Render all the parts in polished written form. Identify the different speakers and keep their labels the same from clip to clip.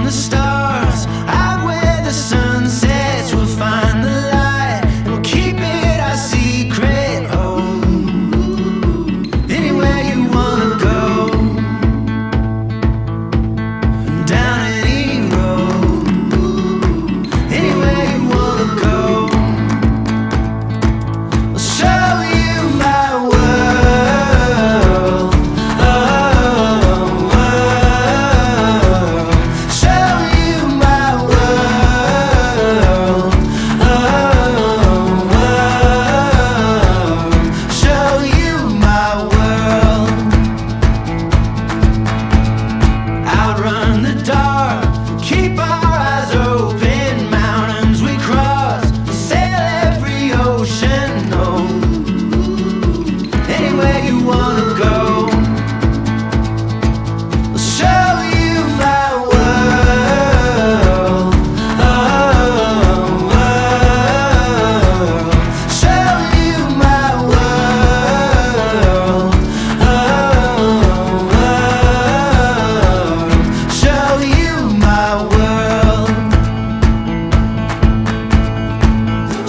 Speaker 1: the stars, out where the sun sets. We'll find the light and we'll keep it our secret. Oh, anywhere you wanna go, down any road, anywhere you wanna go. I'll show you my world. Oh, show you my world. Oh, show you my world. Outrun the dark, keep our eyes open. Mountains we cross, sail every ocean. Oh, anywhere you wanna go, I'll show you my world. Oh, show you my world. Oh, show you my world.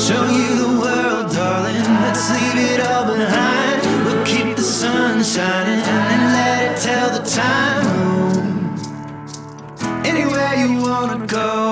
Speaker 1: Show you the world, darling. Let's leave it all behind. We'll keep the sun shining and then let it tell the time. Oh, anywhere you wanna go.